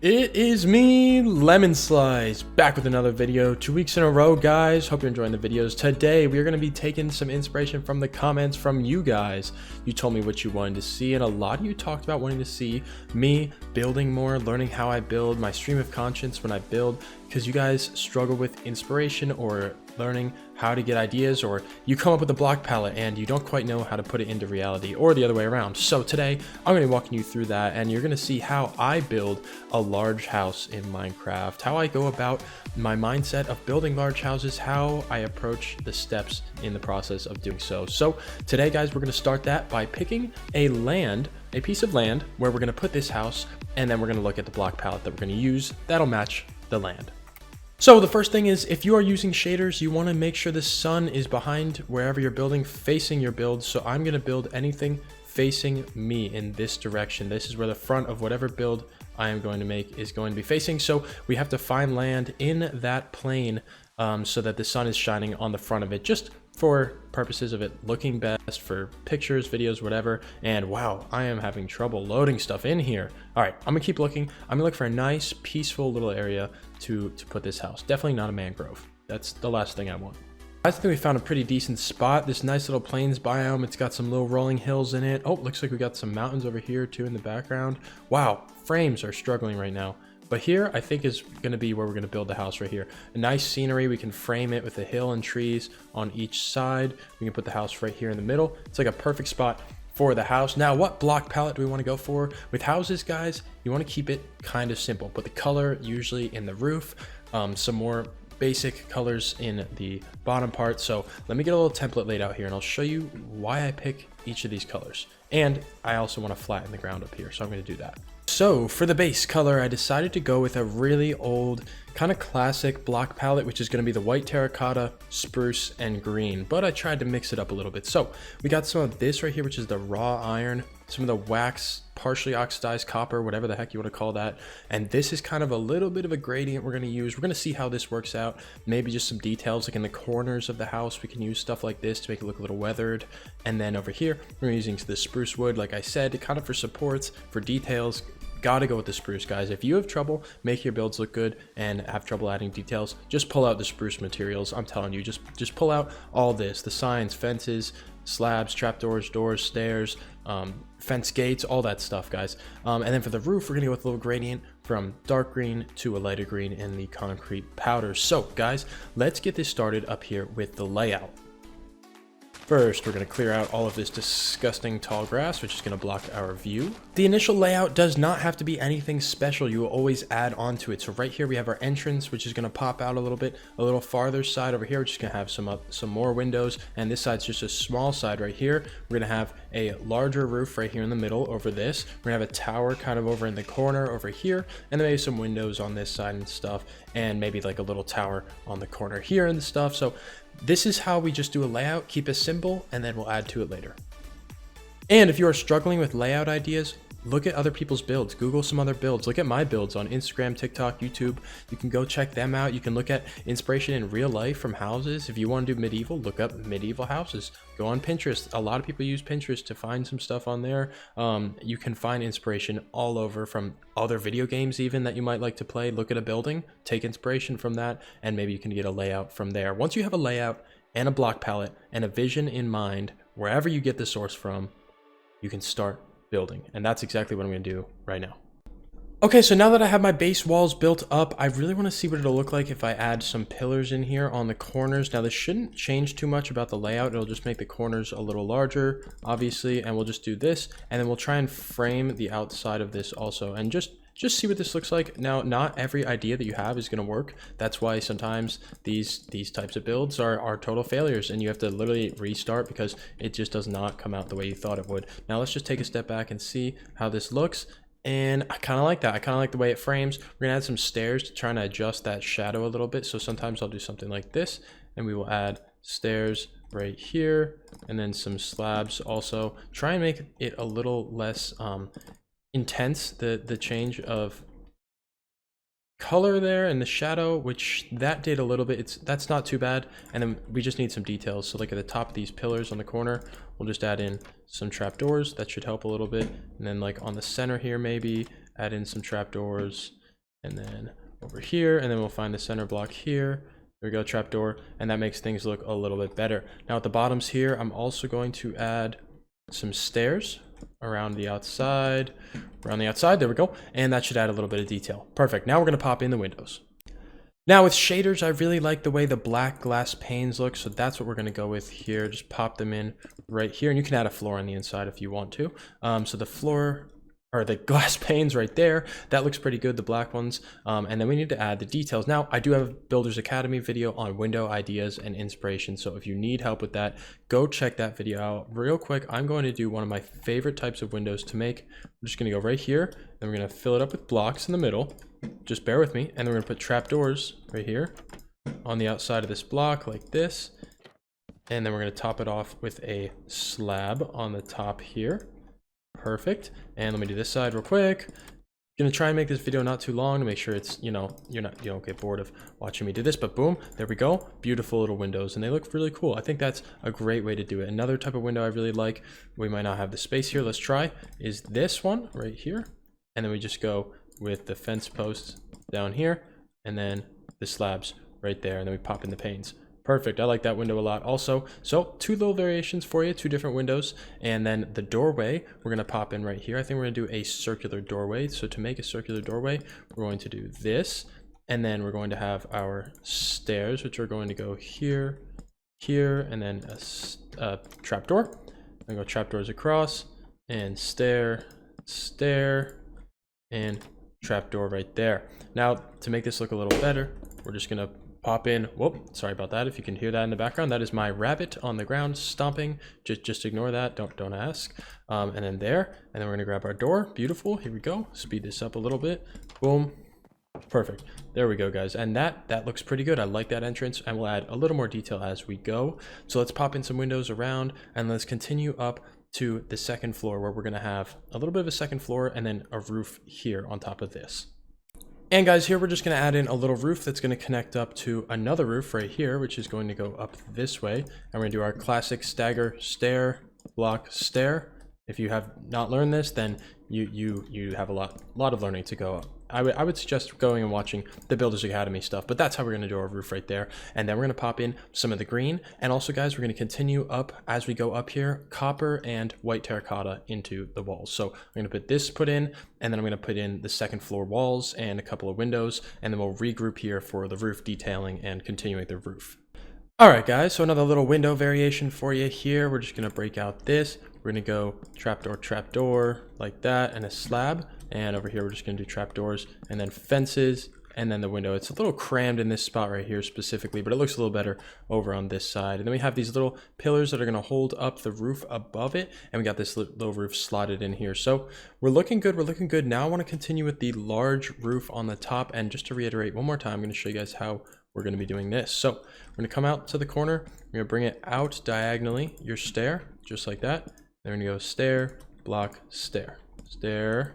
It is me, Lemon Slice, back with another video. 2 weeks in a row, guys. Hope you're enjoying the videos. Today, we are going to be taking some inspiration from the comments from you guys. You told me what you wanted to see, and a lot of you talked about wanting to see me building more, learning how I build, my stream of conscience when I build, because you guys struggle with inspiration or learning how to get ideas, or you come up with a block palette and you don't quite know how to put it into reality, or the other way around. So today I'm going to be walking you through that, and you're going to see how I build a large house in Minecraft, how I go about my mindset of building large houses, how I approach the steps in the process of doing so. So today, guys, we're going to start that by picking a piece of land where we're going to put this house, and then we're going to look at the block palette that we're going to use that'll match the land. So the first thing is, if you are using shaders, you want to make sure the sun is behind wherever you're building, facing your build. So I'm going to build anything facing me in this direction. This is where the front of whatever build I am going to make is going to be facing. So we have to find land in that plane so that the sun is shining on the front of it, just for purposes of it looking best, for pictures, videos, whatever. And wow, I am having trouble loading stuff in here. All right, I'm gonna keep looking. I'm gonna look for a nice, peaceful little area to put this house. Definitely not a mangrove. That's the last thing I want. I think we found a pretty decent spot. This nice little plains biome. It's got some little rolling hills in it. Oh, looks like we got some mountains over here too in the background. Wow, frames are struggling right now. But here, I think, is going to be where we're going to build the house right here. A nice scenery. We can frame it with a hill and trees on each side. We can put the house right here in the middle. It's like a perfect spot for the house. Now, what block palette do we want to go for? With houses, guys, you want to keep it kind of simple. Put the color usually in the roof, some more basic colors in the bottom part. So let me get a little template laid out here, and I'll show you why I pick each of these colors. And I also want to flatten the ground up here, so I'm going to do that. So for the base color, I decided to go with a really old, kind of classic block palette, which is going to be the white terracotta, spruce, and green. But I tried to mix it up a little bit. So we got some of this right here, which is the raw iron, some of the wax, partially oxidized copper, whatever the heck you want to call that. And this is kind of a little bit of a gradient we're going to use. We're going to see how this works out. Maybe just some details like in the corners of the house. We can use stuff like this to make it look a little weathered. And then over here, we're using the spruce wood, like I said, kind of for supports, for details. Gotta go with the spruce, guys. If you have trouble making your builds look good and have trouble adding details, just pull out the spruce materials. I'm telling you, just pull out all this, the signs, fences, slabs, trapdoors, doors, stairs, fence gates, all that stuff, guys. And then for the roof, we're gonna go with a little gradient from dark green to a lighter green in the concrete powder. So guys, let's get this started up here with the layout. First, we're going to clear out all of this disgusting tall grass, which is going to block our view. The initial layout does not have to be anything special. You will always add on to it. So right here, we have our entrance, which is going to pop out a little bit. A little farther side over here, which is going to have some more windows. And this side's just a small side right here. We're going to have a larger roof right here in the middle over this. We're going to have a tower kind of over in the corner over here. And then maybe some windows on this side and stuff. And maybe like a little tower on the corner here and stuff. So this is how we just do a layout, keep it simple, and then we'll add to it later. And if you are struggling with layout ideas, look at other people's builds. Google some other builds. Look at my builds on Instagram, TikTok, YouTube. You can go check them out. You can look at inspiration in real life from houses. If you want to do medieval, look up medieval houses. Go on Pinterest. A lot of people use Pinterest to find some stuff on there. You can find inspiration all over from other video games even that you might like to play. Look at a building, take inspiration from that, and maybe you can get a layout from there. Once you have a layout and a block palette and a vision in mind, wherever you get the source from, you can start building. And that's exactly what I'm going to do right now. Okay, so now that I have my base walls built up, I really want to see what it'll look like if I add some pillars in here on the corners. Now this shouldn't change too much about the layout. It'll just make the corners a little larger, obviously, and we'll just do this, and then we'll try and frame the outside of this also, and just see what this looks like. Now, not every idea that you have is going to work. That's why sometimes these types of builds are total failures, and you have to literally restart because it just does not come out the way you thought it would. Now let's just take a step back and see how this looks. And I kind of like that. I kind of like the way it frames. We're gonna add some stairs to try and adjust that shadow a little bit. So sometimes I'll do something like this, and we will add stairs right here, and then some slabs also. Try and make it a little less intense, the change of color there and the shadow, which that did a little bit. That's not too bad. And then we just need some details. So like at the top of these pillars on the corner, we'll just add in some trapdoors. That should help a little bit. And then like on the center here, maybe add in some trapdoors. and then over here, and then we'll find the center block here. There we go, trapdoor, and that makes things look a little bit better. Now at the bottoms here, I'm also going to add some stairs around the outside, there we go, and that should add a little bit of detail. Perfect. Now we're going to pop in the windows. Now with shaders, I really like the way the black glass panes look, so that's what we're going to go with here. Just pop them in right here, and you can add a floor on the inside if you want to. So the floor, or the glass panes right there, that looks pretty good, the black ones. And then we need to add the details. Now, I do have a Builders Academy video on window ideas and inspiration, so if you need help with that, go check that video out. Real quick, I'm going to do one of my favorite types of windows to make. I'm just going to go right here, and we're going to fill it up with blocks in the middle. Just bear with me, and then we're going to put trapdoors right here on the outside of this block like this. And then we're going to top it off with a slab on the top here. Perfect. And let me do this side real quick. Gonna try and make this video not too long to make sure it's, you know, you don't get bored of watching me do this, but boom, there we go. Beautiful little windows, and they look really cool. I think that's a great way to do it. Another type of window I really like, we might not have the space here, let's try, is this one right here. And then we just go with the fence posts down here, and then the slabs right there, and then we pop in the panes. Perfect. I like that window a lot also. So 2 little variations for you, 2 different windows. And then the doorway, we're going to pop in right here. I think we're going to do a circular doorway. So to make a circular doorway, we're going to do this. And then we're going to have our stairs, which are going to go here, here, and then a trapdoor. I'm going to go trapdoors across, and stair, stair, and trapdoor right there. Now, to make this look a little better, we're just going to pop in, whoop, sorry about that, if you can hear that in the background, that is my rabbit on the ground stomping. Just ignore that, don't ask. And then there, and then we're gonna grab our door. Beautiful, here we go. Speed this up a little bit. Boom, perfect. There we go, guys, and that looks pretty good. I like that entrance, and we'll add a little more detail as we go. So let's pop in some windows around, and let's continue up to the second floor, where we're gonna have a little bit of a second floor and then a roof here on top of this. And guys, here we're just going to add in a little roof that's going to connect up to another roof right here, which is going to go up this way. And we're going to do our classic stagger, stair, block, stair. If you have not learned this, then you have a lot of learning to go up. I would suggest going and watching the Builders Academy stuff, but that's how we're going to do our roof right there. And then we're going to pop in some of the green. And also, guys, we're going to continue up as we go up here, copper and white terracotta into the walls. So I'm going to put this in, and then I'm going to put in the second floor walls and a couple of windows, and then we'll regroup here for the roof detailing and continuing the roof. All right, guys, so another little window variation for you here. We're just going to break out this. We're going to go trapdoor, trapdoor like that, and a slab. And over here, we're just going to do trapdoors and then fences and then the window. It's a little crammed in this spot right here specifically, but it looks a little better over on this side. And then we have these little pillars that are going to hold up the roof above it. And we got this little roof slotted in here. So we're looking good. We're looking good. Now I want to continue with the large roof on the top. And just to reiterate one more time, I'm going to show you guys how we're going to be doing this. So we're going to come out to the corner. We're going to bring it out diagonally, your stair, just like that. Then we're going to go stair, block, stair, stair.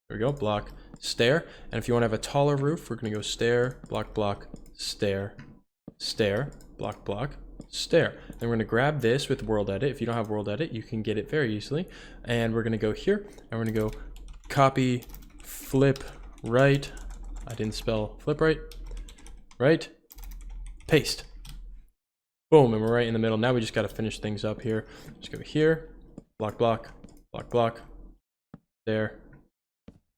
There we go, block, stair. And if you want to have a taller roof, we're going to go stair, block, block, stair, stair, block, block, stair. Then we're going to grab this with World Edit. If you don't have World Edit, you can get it very easily. And we're going to go here, and we're going to go copy, flip, right. I didn't spell flip right. Right, paste. Boom, and we're right in the middle. Now we just got to finish things up here. Just go here, block, block, block, block, there,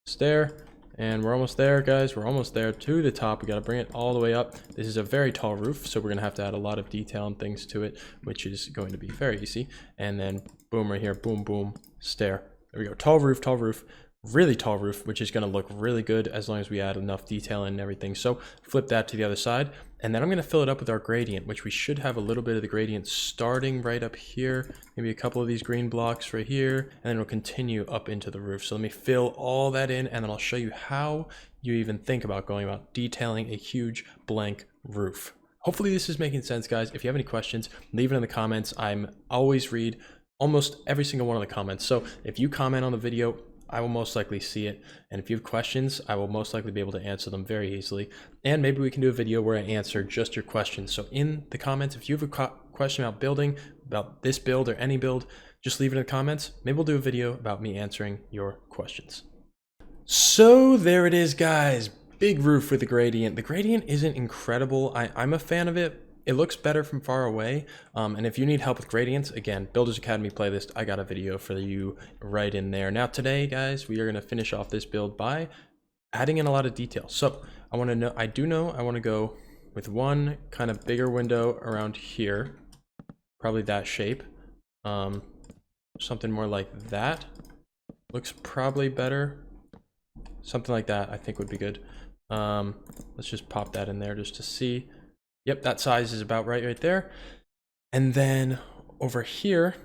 stair, and we're almost there, guys. We're almost there to the top. We got to bring it all the way up. This is a very tall roof, so we're gonna have to add a lot of detail and things to it, which is going to be very easy. And then boom, right here, boom, boom, stair. There we go, tall roof, really tall roof, which is going to look really good as long as we add enough detail and everything. So flip that to the other side, and then I'm going to fill it up with our gradient, which we should have a little bit of the gradient starting right up here, maybe a couple of these green blocks right here, and then we'll continue up into the roof. So let me fill all that in, and then I'll show you how you even think about going about detailing a huge blank roof. Hopefully this is making sense, guys. If you have any questions, leave it in the comments. I'm always read almost every single one of the comments. So if you comment on the video, I will most likely see it. And if you have questions, I will most likely be able to answer them very easily. And maybe we can do a video where I answer just your questions. So in the comments, if you have a question about building, about this build or any build, just leave it in the comments. Maybe we'll do a video about me answering your questions. So there it is, guys. big roof with the gradient. The gradient isn't incredible. I'm a fan of it. It looks better from far away. And if you need help with gradients, again, Builders Academy playlist, I got a video for you right in there. Now today, guys, we are gonna finish off this build by adding in a lot of detail. So I want to go with one kind of bigger window around here, probably that shape. Something more like that looks probably better. Something like that I think would be good. Let's just pop that in there just to see. Yep, that size is about right there. And then over here,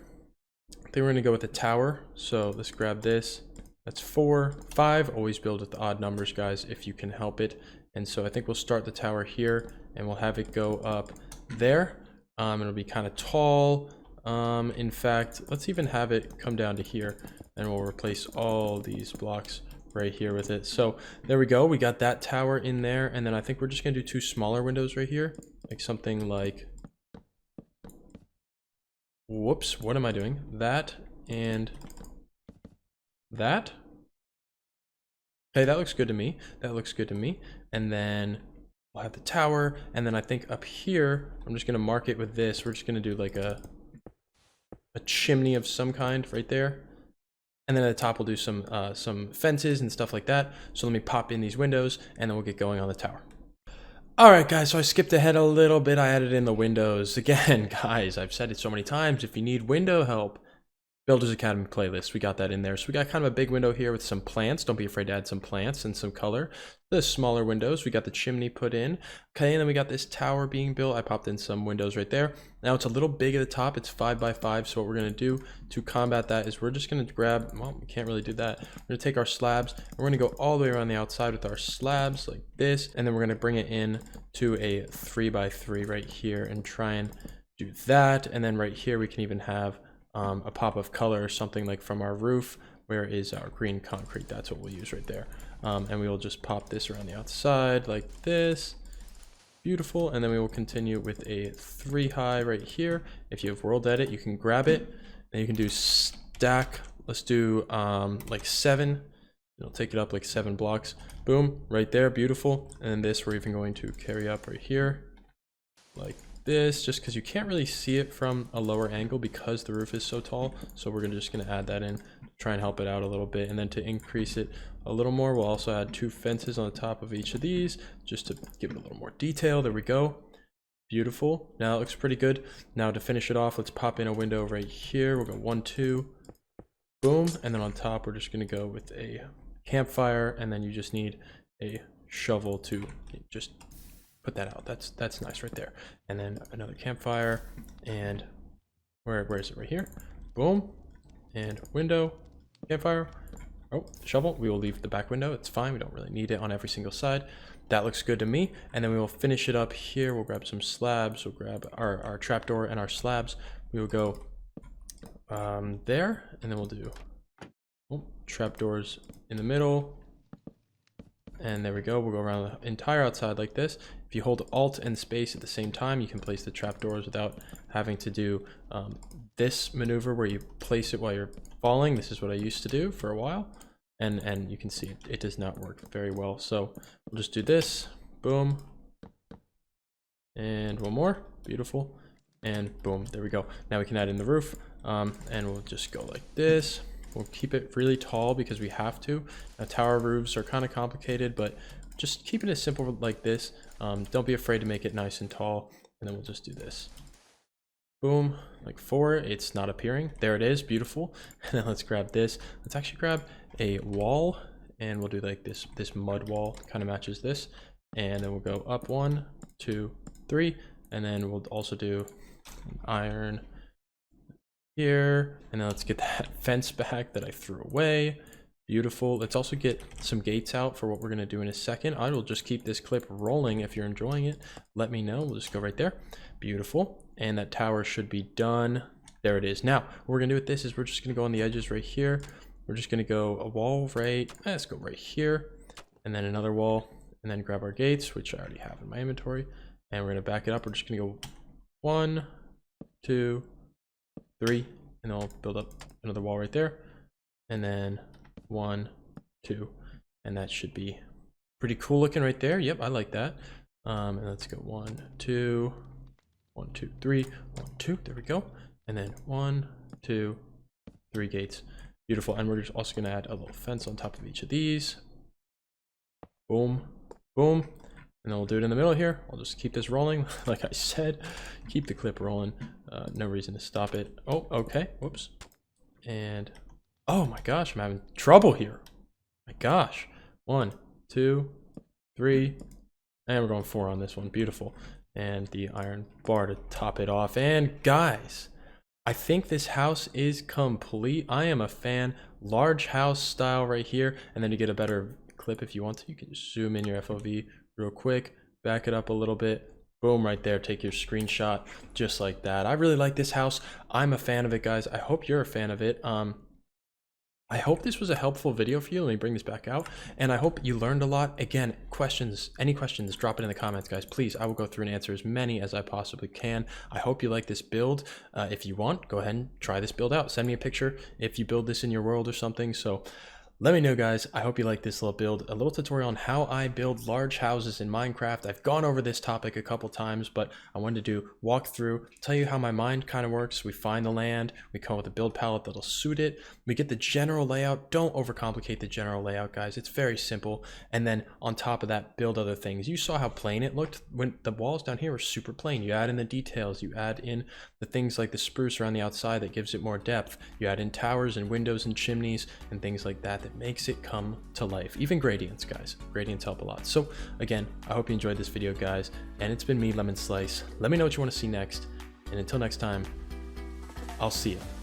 I think we're gonna go with a tower. So let's grab this. That's 4, 5. Always build with the odd numbers, guys, if you can help it. And so I think we'll start the tower here and we'll have it go up there. It'll be kind of tall. In fact, let's even have it come down to here and we'll replace all these blocks right here with it. So there we go. We got that tower in there. And then I think we're just going to do 2 smaller windows right here. Like something like, whoops, what am I doing? That and that. Okay, that looks good to me. That looks good to me. And then we'll have the tower. And then I think up here, I'm just going to mark it with this. We're just going to do like a chimney of some kind right there. And then at the top, we'll do some fences and stuff like that. So let me pop in these windows and then we'll get going on the tower. All right, guys, so I skipped ahead a little bit. I added in the windows. Again, guys, I've said it so many times. If you need window help, Builders Academy playlist, we got that in there. So we got kind of a big window here with some plants. Don't be afraid to add some plants and some color. The smaller windows, we got the chimney put in. Okay, and then we got this tower being built. I popped in some windows right there. Now it's a little big at the top. It's 5 by 5. So what we're gonna do to combat that is we're just gonna grab, well, we can't really do that. We're gonna take our slabs and we're gonna go all the way around the outside with our slabs like this. And then we're gonna bring it in to a 3 by 3 right here and try and do that. And then right here, we can even have a pop of color or something like from our roof. Where is our green concrete? That's what we'll use right there. And we will just pop this around the outside like this. Beautiful. And then we will continue with a 3 high right here. If you have world edit, you can grab it and you can do stack. Let's do like 7. It'll take it up like 7 blocks. Boom, right there. Beautiful. And then this we're even going to carry up right here like this, just because you can't really see it from a lower angle because the roof is so tall. So we're just gonna add that in, try and help it out a little bit. And then to increase it a little more, we'll also add 2 fences on the top of each of these just to give it a little more detail. There we go. Beautiful. Now it looks pretty good. Now to finish it off, let's pop in a window right here. We'll go 1, 2, boom. And then on top, we're just gonna go with a campfire, and then you just need a shovel to just put that out. That's nice right there. And then another campfire, and where is it? Right here. Boom. And window, campfire. Oh, shovel. We will leave the back window. It's fine. We don't really need it on every single side. That looks good to me. And then we will finish it up here. We'll grab some slabs. We'll grab our trapdoor and our slabs. We will go there, and then we'll do trapdoors in the middle. And there we go. We'll go around the entire outside like this. If you hold Alt and space at the same time, you can place the trapdoors without having to do this maneuver where you place it while you're falling. This is what I used to do for a while. And you can see it does not work very well. So we'll just do this. Boom. And one more. Beautiful. And boom. There we go. Now we can add in the roof. And we'll just go like this. We'll keep it really tall because we have to. Now, tower roofs are kind of complicated, but just keep it as simple like this. Don't be afraid to make it nice and tall. And then we'll just do this. Boom, like 4. It's not appearing. There it is. Beautiful. And then let's grab this. Let's actually grab a wall, and we'll do like this mud wall. Kind of matches this. And then we'll go up 1, 2, 3, and then we'll also do an iron here. And then let's get that fence back that I threw away. Beautiful. Let's also get some gates out for what we're going to do in a second. I will just keep this clip rolling. If you're enjoying it, let me know. We'll just go right there. Beautiful. And that tower should be done. There it is. Now, what we're going to do with this is we're just going to go on the edges right here. We're just going to go a wall right. Let's go right here. And then another wall. And then grab our gates, which I already have in my inventory. And we're going to back it up. We're just going to go 1, 2, 3. And then I'll build up another wall right there. And then 1, 2, and that should be Pretty cool looking right there. Yep, I like that. And let's go 1, 2, 1, 2, 3, 1, 2. There we go. And then 1, 2, 3 gates. Beautiful. And we're also going to add a little fence on top of each of these. Boom, boom. And then we'll do it in the middle here. I'll just keep this rolling. Like I said, keep the clip rolling. No reason to stop it. Oh, okay. Whoops. And oh my gosh, I'm having trouble here. My gosh. 1, 2, 3. And we're going 4 on this one. Beautiful. And the iron bar to top it off. And guys, I think this house is complete. I am a fan. Large house style right here. And then to get a better clip, if you want to, you can just zoom in your FOV real quick, back it up a little bit. Boom, right there. Take your screenshot just like that. I really like this house. I'm a fan of it, guys. I hope you're a fan of it. I hope this was a helpful video for you. Let me bring this back out. And I hope you learned a lot. Again, questions, any questions, drop it in the comments, guys. Please, I will go through and answer as many as I possibly can. I hope you like this build. If you want, go ahead and try this build out. Send me a picture if you build this in your world or something. So let me know, guys. I hope you like this little build, a little tutorial on how I build large houses in Minecraft. I've gone over this topic a couple times, but I wanted to do walk through, tell you how my mind kind of works. We find the land, we come up with a build palette that'll suit it. We get the general layout. Don't overcomplicate the general layout, guys. It's very simple. And then on top of that, build other things. You saw how plain it looked when the walls down here were super plain. You add in the details, you add in the things like the spruce around the outside that gives it more depth. You add in towers and windows and chimneys and things like that makes it come to life. Even gradients, guys. Gradients help a lot. So again, I hope you enjoyed this video, guys. And it's been me, Lemon Slice. Let me know what you want to see next. And until next time, I'll see you.